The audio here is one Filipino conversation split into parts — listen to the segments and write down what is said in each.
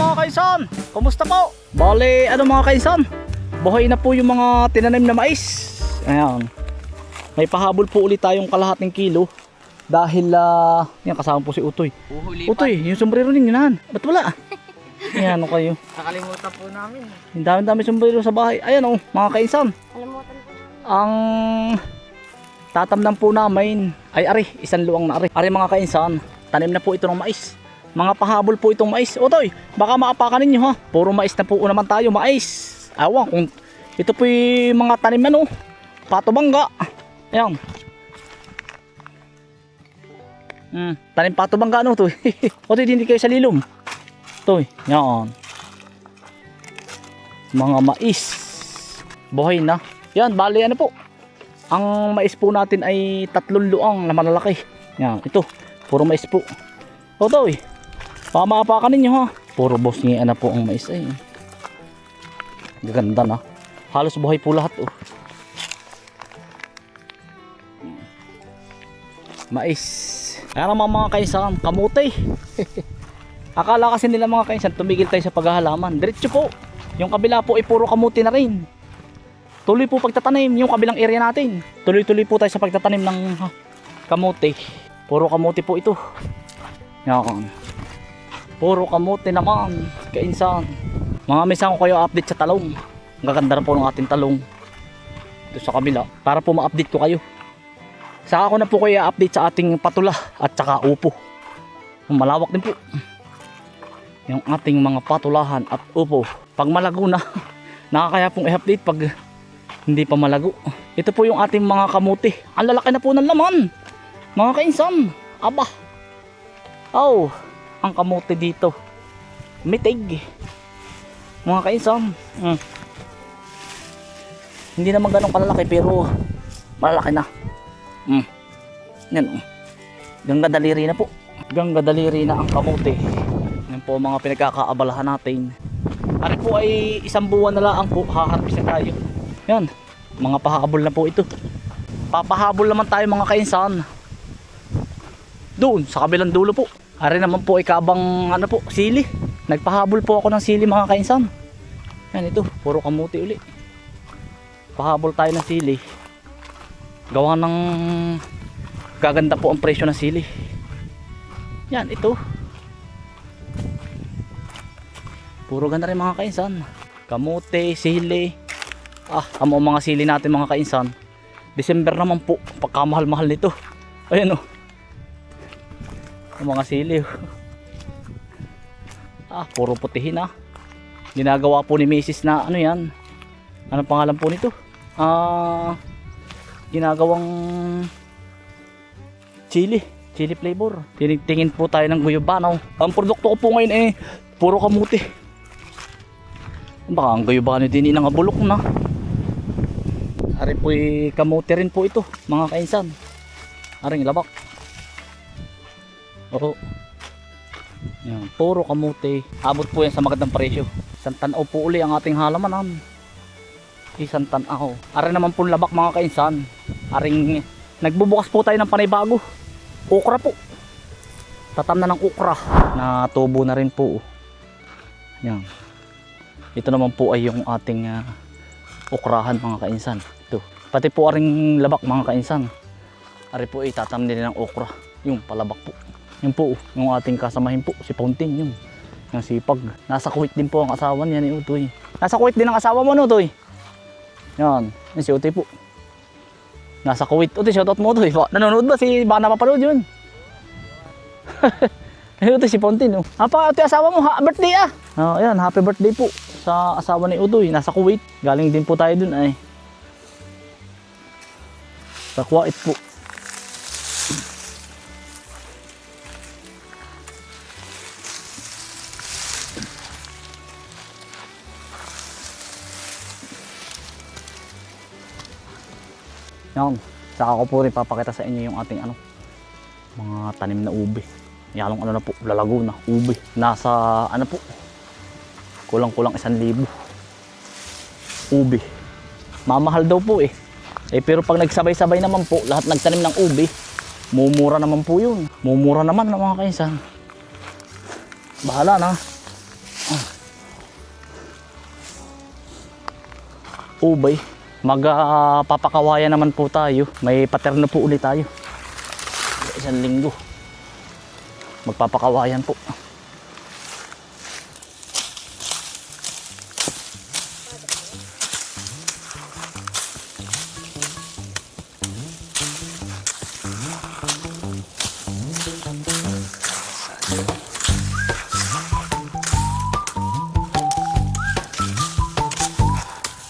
mga kaisan, kumusta po? Bale, mga kaisan, buhay na po yung mga tinanim na mais. Ayan, may pahabol po ulit tayong kalahating kilo. Dahil, yan kasama po si Utoy. Utoy, yung sombrero ninyo nahan, ba't wala? Ayan, ano kayo? Nakalimutan po namin. Yung dami sombrero sa bahay. Ayan mga kaisan. Nakalimutan po namin. Ang tatamnan po namin ay isang luang na ari mga kainsan, tanim na po ito ng mais. Mga pahabol po itong mais. Otoy, baka maapakan ninyo ha. Puro mais na po naman tayo, mais. Awan kung ito po yung mga tanim na patubangga. Ayan. Tanim patubangga Toy. Otoy, hindi kayo sa lilom. Toy, yan. Mga mais. Buhay na. Yan, bali po. Ang mais po natin ay 3 luang na malalaki. Yan, ito. Puro mais po. Otoy, pamaapakan ninyo ha. Puro boss niya na po ang mais ay. Gaganda na. Halos buhay po lahat Mais. Kaya naman mga kaisan, kamote. Akala kasi nila mga kaisan, tumigil tayo sa paghahalaman. Diretso po. Yung kabila po ay puro kamote na rin. Tuloy po pagtatanim yung kabilang area natin. Tuloy-tuloy po tayo sa pagtatanim ng kamote. Puro kamote po ito. Yan. Puro kamote naman. Kainsan. Mga minsan ko kayo update sa talong. Ang gaganda na po ng ating talong. Ito sa kabila. Para po ma-update ko kayo. Saka ko na po kayo update sa ating patula at saka upo. Malawak din po. Yung ating mga patulahan at upo. Pag malago na, nakakaya pong i-update pag hindi pa malago. Ito po yung ating mga kamote. Ang lalaki na po ng laman. Mga kainsan. Aba. Oh, ang kamote dito. Mitig. Mga kainsan. Hindi naman ganun kalalaki pero malalaki na. Yan Gangga daliri na po. Gangga daliri na ang kamote. Yan po mga pinagkakaabalahan natin. Ano po ay 1 buwan na lang po haharvest na tayo. Yan, mga pahabol na po ito. Papahabol naman tayo mga kainsan. Doon sa kabilang dulo po. Ari naman po ay kabang sili. Nagpahabol po ako ng sili mga kainsan. Yan ito, puro kamuti uli. Pahabol tayo ng sili. Gawa ng gaganda po ang presyo ng sili. Yan ito. Puro ganda rin mga kainsan. Kamote, sili. Amo mga sili natin mga kainsan. December naman po, pagkamahal-mahal nito. Ayan ang mga sili. Puro putihin Ginagawa po ni Mrs. na yan. Anong pangalan po nito? Ginagawang chili flavor. Tingin po tayo ng guyabano. Ang produkto ko po ngayon puro kamuti. Baka ang guyabano din ng abulok na. Ari po kamuti rin po ito mga kainsan. Aring labak. Yan, puro kamuti. Abot po yan sa magandang presyo. 1 tanaw po uli ang ating halaman. 1 tanaw. Ari naman po labak mga kainsan. Aring nagbubukas po tayo ng panibago. Okra po. Tatam na ng okra. Na tubo na rin po. Yan. Ito naman po ay yung ating okrahan mga kainsan. Ito. Pati po aring labak mga kainsan. Ari po ay tatam din ng okra. Yung palabak po. Yung po, yung ating kasamahin po, si Fountain, yung sipag. Nasa Kuwait din po ang asawa niya ni Utoy. Nasa Kuwait din ang asawa mo, Utoy. Yan, yung si Utoy po. Nasa Kuwait. Utoy, shoutout mo, Utoy. Nanonood ba? Baka napapanood yun. Utoy, si Fountain. Utoy, asawa mo, birthday Ayan, happy birthday po sa asawa ni Utoy. Nasa Kuwait. Galing din po tayo dun sa Kuwait po. Yan, saka ko po rin papakita sa inyo yung ating mga tanim na ube. Yalong na po, lalago na, ube. Nasa po, kulang-kulang 1,000 ube. Mamahal daw po pero pag nagsabay-sabay naman po, lahat nagtanim ng ube, mumura naman po yun. Mumura naman mga kainsan. Bahala na. ubay. Magpapakawayan naman po tayo. May paterno po ulit tayo. Isang linggo. Magpapakawayan po.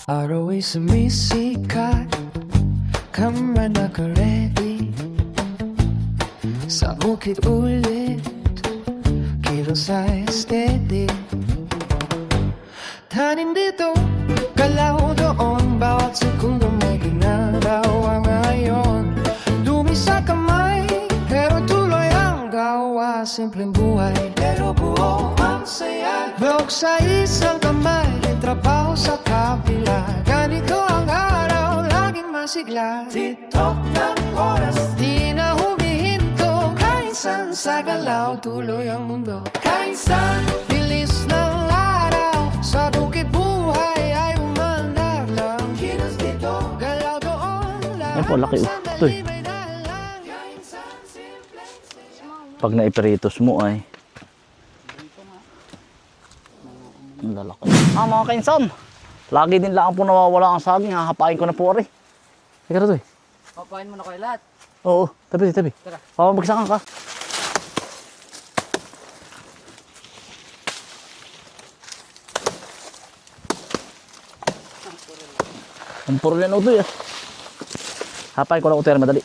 Araw ay sumisikat, kamera naka-ready. Sa bukid ulit, kilos ay steady. Tanim dito, galaw doon, bawat segundo may ginagawa ngayon. Dumi sa kamay, pero tuloy ang gawa. Simpleng buhay, pero buo ang saya. Buhok sa isang kamay, trabaho sa kabila. Ganito ang araw, laging masigla. Titok ng oras, di na humihinto. Kainsan sa galaw, tuloy ang mundo. Kainsan, bilis ng araw. Sa bukid buhay ay umandar lang. Kilos dito, galaw doon. Yan po, laki. Ito eh. Pag naiperitos mo ay ang lalaki. Mga kainsan, lagi din lang po nawawala ang saging. Hahapain ko na po rin. Teka na ito eh. Papain mo na kayo lahat. Oo, tabi. Tara. Pamabagsakan ka. Ang puro yan utoy ah. Hapain ko na utoy, madali.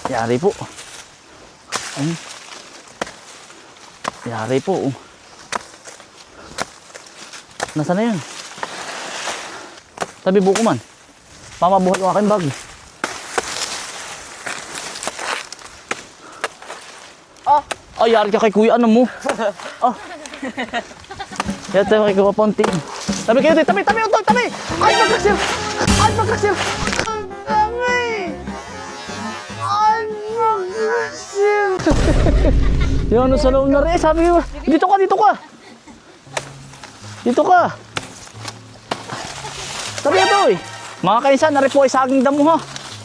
Yari po. Yari po. Nasaan na yan? Tabi buko man. Pamabuhay yung aking bag. Ay, yari ka kay kuya. Ano mo? Yan tayo kay kuya Ponting. Tabi kayo dito. Tabi. Ay, magkasir. Yan ano sa loob na rin. Sabi ko, dito ka. Sabi ito eh. Mga kainsan, nari po ay saging damo ha.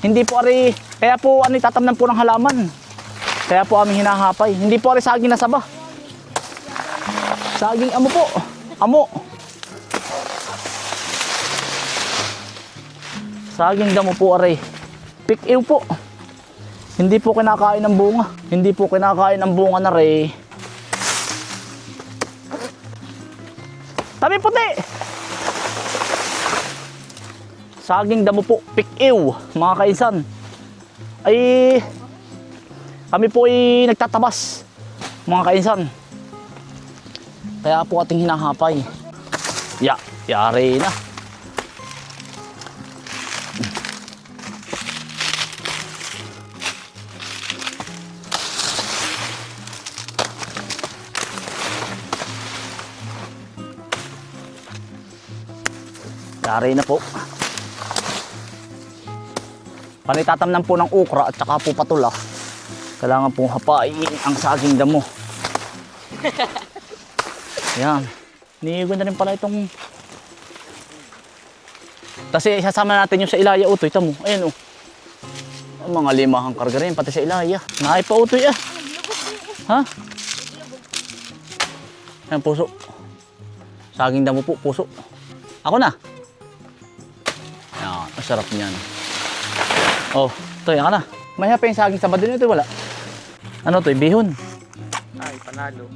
Hindi po ari, kaya po tatamnan po ng halaman. Kaya po aming hinahapay. Hindi po ari saging na saba. Saging amo po. Amo. Saging damo po ari. Pick-ew po. Hindi po kinakain ng bunga. Hindi po kinakain ng bunga na rin. Tabi puti! Saging damo po, pick-ew, mga kainsan. Ay, kami po ay nagtatabas, mga kainsan. Kaya po ating hinahapay. Yari na. Yari na po. Panitatamnan po ng ukra at saka po patula. Kailangan pong hapain ang saging damo. Yan. Niganda rin pala itong... Kasi isasama natin yung sa Ilaya utoy. Tamo. Ayan o. Ang mga limahang karga rin pati sa Ilaya. Naay pa utoy ah. Ha? Ayan puso. Saging damo po puso. Ako na. Yan. Masarap niyan. Oh, ito yan ka na. May hapa yung saging sa badin ito, wala. Ano to, bihon. Ay, panalo.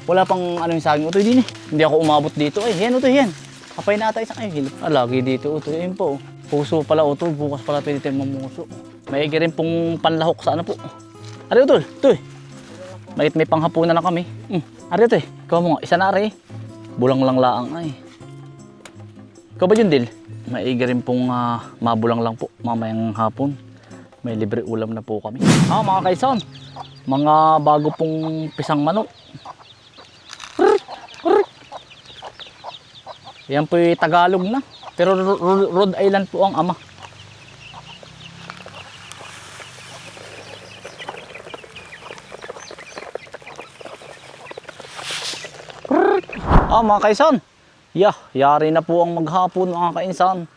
Wala pang ano yung saging ito din eh. Hindi ako umabot dito. Ay, yan ito, yan. Kapay na ata isang ay hilip. Lagi dito ito. Yan po. Puso pala ito. Bukas pala pwede tayong mamuso. May rin pong panlahok sa ano po. Ari ito, ito eh. May panghapunan na kami. Ari ito eh. Ikaw mo nga, isa na ari. Bulang lang laang ay. Ikaw ba yun, Dil? Maiga rin pong mabulang lang po mamayang hapon. May libre ulam na po kami. Mga kaisan, mga bago pong pisang manok. Yan po yung Tagalog na. Pero Rhode Island po ang ama. Mga kaisan. Yari na po ang maghapon mga kainsan.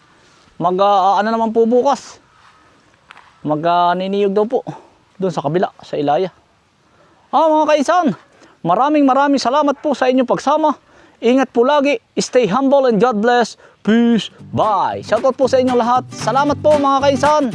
Ano naman po bukas? Niniyog daw po. Doon sa kabila, sa Ilaya. Mga kainsan. Maraming salamat po sa inyong pagsama. Ingat po lagi. Stay humble and God bless. Peace. Bye. Shoutout po sa inyong lahat. Salamat po mga kainsan.